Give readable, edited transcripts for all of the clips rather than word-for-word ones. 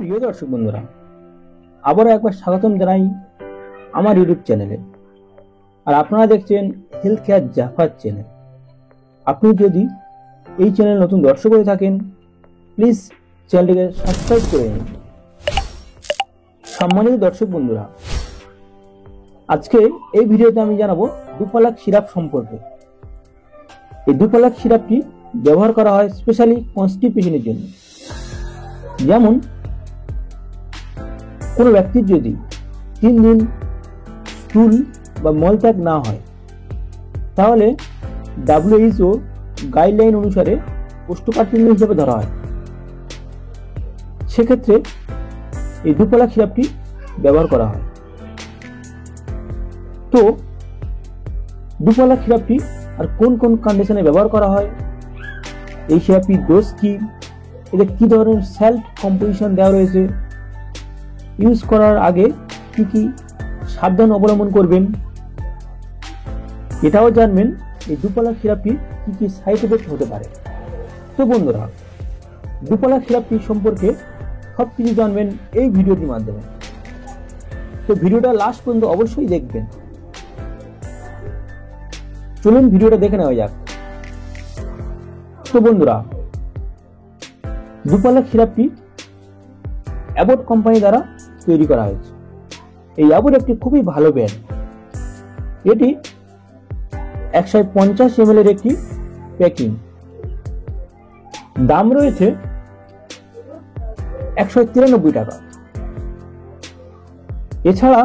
প্রিয় দর্শক বন্ধুরা, আবারও একবার স্বাগতম জানাই আমার ইউটিউব চ্যানেলে। আর আপনারা দেখছেন হেলথ কেয়ার জাফর চ্যানেল। আপনি যদি এই চ্যানেল নতুন দর্শক হয়ে থাকেন, প্লিজ চ্যানেলটিকে সাবস্ক্রাইব করে নিন। সম্মানিত দর্শক বন্ধুরা, আজকে এই ভিডিওতে আমি জানাবো ডুপালাক সিরাপ সম্পর্কে। এই ডুপালাক সিরাপটি ব্যবহার করা হয় স্পেশালি কনস্টিপেশনের জন্য। যেমন কোনো ব্যক্তির যদি 3 দিন স্টুল বা মলত্যাগ না হয়, তাহলে WHO গাইডলাইন অনুসারে কোষ্ঠকাঠিন্য হিসেবে ধরা হয়। সেক্ষেত্রে এই ডুপালাক সিরাপটি ব্যবহার করা হয়। তো ডুপালাক সিরাপটি আর কোন কোন কন্ডিশনে ব্যবহার করা হয়, এই সিরাপটির ডোজ কি, এতে কি ধরনের সেলফ কম্পোজিশন দেওয়া রয়েছে, ইউজ করার আগে কি কি সাবধান অবলম্বন করবেন, এটাও জানবেন এই ডুপালাক সিরাপটি কি কি সাইড এফেক্ট হতে পারে। তো বন্ধুরা, ডুপালাক সিরাপটি সম্পর্কে সবকিছু জানবেন এই ভিডিওটির মাধ্যমে। তো ভিডিওটা লাস্ট পর্যন্ত অবশ্যই দেখবেন। চলুন ভিডিওটা দেখে নেওয়া যাক। তো বন্ধুরা, ডুপালাক সিরাপটি অ্যাবট কোম্পানি দ্বারা তৈরি করা হয়েছে। এই অ্যাবট একটি খুবই ভালো ব্র্যান্ড। এটি 150 ml এর একটি প্যাকিং। দাম রয়েছে 193 টাকা। এছাড়া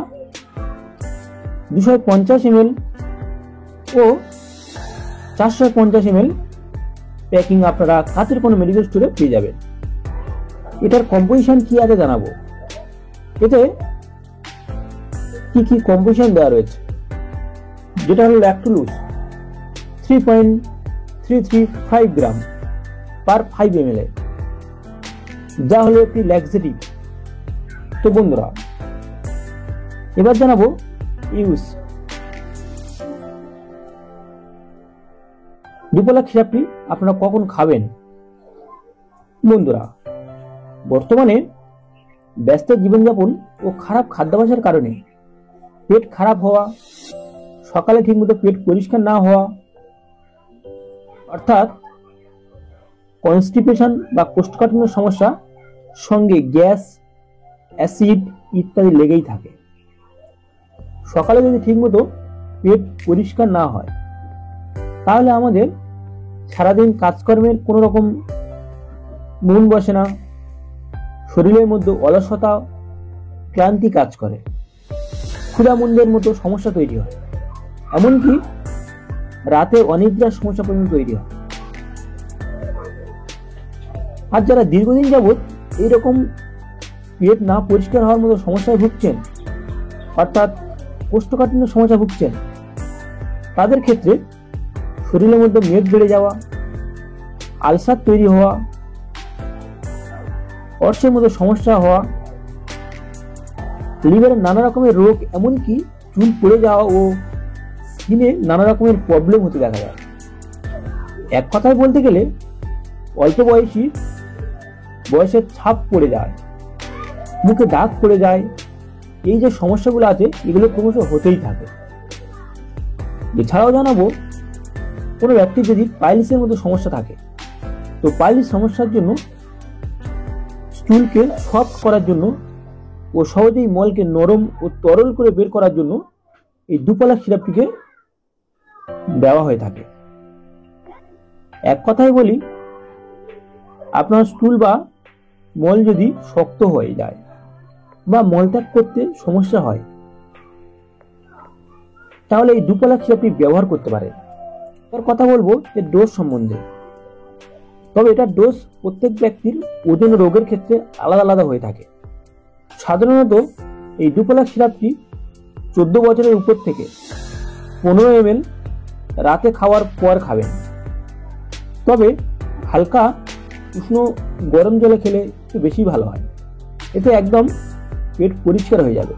250 ml ও 450 ml প্যাকিং আপনারা কাছের কোনো মেডিকেল স্টোরে পেয়ে যাবেন। এটার কম্পোজিশন কি আগে জানাবো। এতে কি কি কম্পোজিশন দেওয়া রয়েছে, যেটা হলো ল্যাকটোলুজ 3.335 গ্রাম পার 5 ml, যা হলো একটি ল্যাক্সেটিভ। তো বন্ধুরা, এবার জানাবো ইউজ। ডুপালাক সিরাপটি আপনারা কখন খাবেন। বন্ধুরা, বর্তমানে ব্যস্ত জীবনযাপন ও খারাপ খাদ্যাভ্যাসের কারণে পেট খারাপ হওয়া, সকালে ঠিকমতো পেট পরিষ্কার না হওয়া, অর্থাৎ কনস্টিপেশন বা কোষ্ঠকাঠিন্যের সমস্যা, সঙ্গে গ্যাস, অ্যাসিড ইত্যাদি লেগেই থাকে। সকালে যদি ঠিকমতো পেট পরিষ্কার না হয়, তাহলে আমাদের সারাদিন কাজকর্মের কোনো রকম মন বসে না, শরীরের মধ্যে অলসতা, ক্লান্তি কাজ করে, ক্ষুধামন্দের মতো সমস্যা তৈরি হয়, এমনকি রাতে অনিদ্রার সমস্যা পর্যন্ত তৈরি হয়। আর যারা দীর্ঘদিন যাবৎ এইরকম পেট না পরিষ্কার হওয়ার মতো সমস্যায় ভুগছেন, অর্থাৎ কোষ্ঠকাঠিন্য সমস্যা ভুগছেন, তাদের ক্ষেত্রে শরীরের মধ্যে মেদ বেড়ে যাওয়া, আলসার তৈরি হওয়া, অর্শের মতো সমস্যা হওয়া, লিভারের নানা রকমের রোগ, এমনকি চুল পড়ে যাওয়া ও স্কিনে নানা রকমের প্রবলেম হতে দেখা যায়। এক কথায় বলতে গেলে অল্প বয়সের ছাপ পড়ে যায়, মুখে দাগ পড়ে যায়। এই যে সমস্যাগুলো আছে, এগুলো ক্রমশ হতেই থাকে। এছাড়াও জানাবো, কোনো ব্যক্তির যদি পাইলসের মতো সমস্যা থাকে, তো পাইলস সমস্যার জন্য স্টুলকে সফট করার জন্য ও সহজেই মলকে নরম ও তরল করে বের করার জন্য এই ডুপালাক সিরাপটিকে দেওয়া হয়ে থাকে। এক কথায় বলি, আপনার স্টুল বা মল যদি শক্ত হয়ে যায় বা মলত্যাগ করতে সমস্যা হয়, তাহলে এই ডুপালাক সিরাপটি ব্যবহার করতে পারেন। এর কথা বলবো এর ডোজ সম্বন্ধে। তবে এটার ডোজ প্রত্যেক ব্যক্তির ওজন রোগের ক্ষেত্রে আলাদা আলাদা হয়ে থাকে। সাধারণত এই ডুপালাক সিরাপটি 14 বছরের উপর থেকে 15 ml রাতে খাওয়ার পর খাবেন। তবে হালকা উষ্ণ গরম জলে খেলে একটু বেশি ভালো হয়, এতে একদম পেট পরিষ্কার হয়ে যাবে।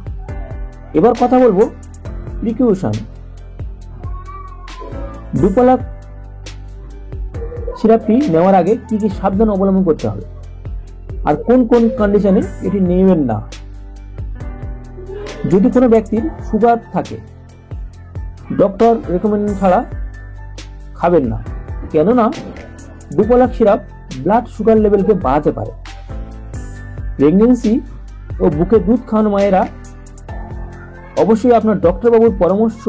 এবার কথা বলবো প্রিকশন। ডুপালাক সিরাপটি নেওয়ার আগে কি কি সাবধান অবলম্বন করতে হবে। আর কোন কোন কন্ডিশনে এটি নেবেন না। যদি কোনো ব্যক্তির সুগার থাকে, ডক্টর রেকমেন্ডেশন ছাড়া খাবেন না, কেননা ডুপোলাক সিরাপ ব্লাড সুগার লেভেলকে বাড়াতে পারে। প্রেগন্যান্সি ও বুকে দুধ খাওয়ানো মায়েরা অবশ্যই আপনার ডক্টর বাবুর পরামর্শ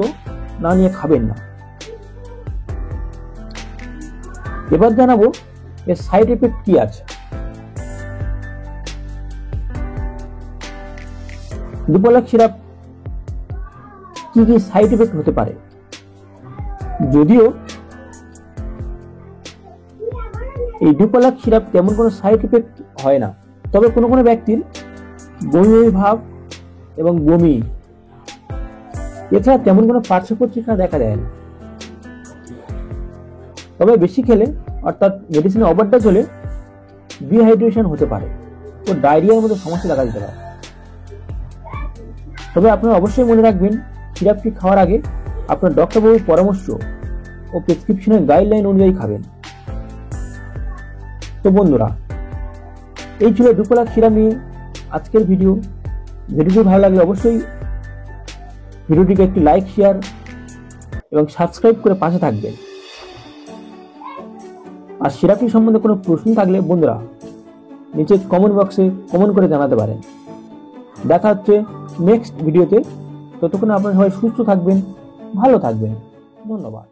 না নিয়ে খাবেন না। এবার জানাবো এর সাইড এফেক্ট কি আছে। ডুপোলাক সিরাপ কি কি সাইড এফেক্ট হতে পারে? যদিও এই ডুপোলাক সিরাপ তেমন কোনো সাইড এফেক্ট হয় না, তবে কোনো কোনো ব্যক্তির বমি বমি ভাব এবং বমি, এছাড়া তেমন কোনো পার্শ্ব প্রতিক্রিয়া দেখা দেয় না। তবে বেশি খেলে অর্থাৎ মেডিসিনে ওভারডোজ হলে ডিহাইড্রেশন হতে পারে ও ডায়রিয়ার মতো সমস্যা দেখা দিতে পারে। তবে আপনারা অবশ্যই মনে রাখবেন, সিরাপটি খাওয়ার আগে আপনার ডক্টরবাবুর পরামর্শ ও প্রেসক্রিপশনের গাইডলাইন অনুযায়ী খাবেন। তো বন্ধুরা, এই ছিল ডুপোলাক সিরাপ নিয়ে আজকের ভিডিও। ভিডিওটি ভালো লাগলে অবশ্যই ভিডিওটিকে একটি লাইক, শেয়ার এবং সাবস্ক্রাইব করে পাশে থাকবেন। আর সিরাপটি সম্বন্ধে কোনো প্রশ্ন থাকলে বন্ধুরা নিচে কমেন্ট বক্সে কমেন্ট করে জানাতে পারেন। দেখা হচ্ছে নেক্সট ভিডিওতে। ততক্ষণ আপনারা সবাই সুস্থ থাকবেন, ভালো থাকবেন। ধন্যবাদ।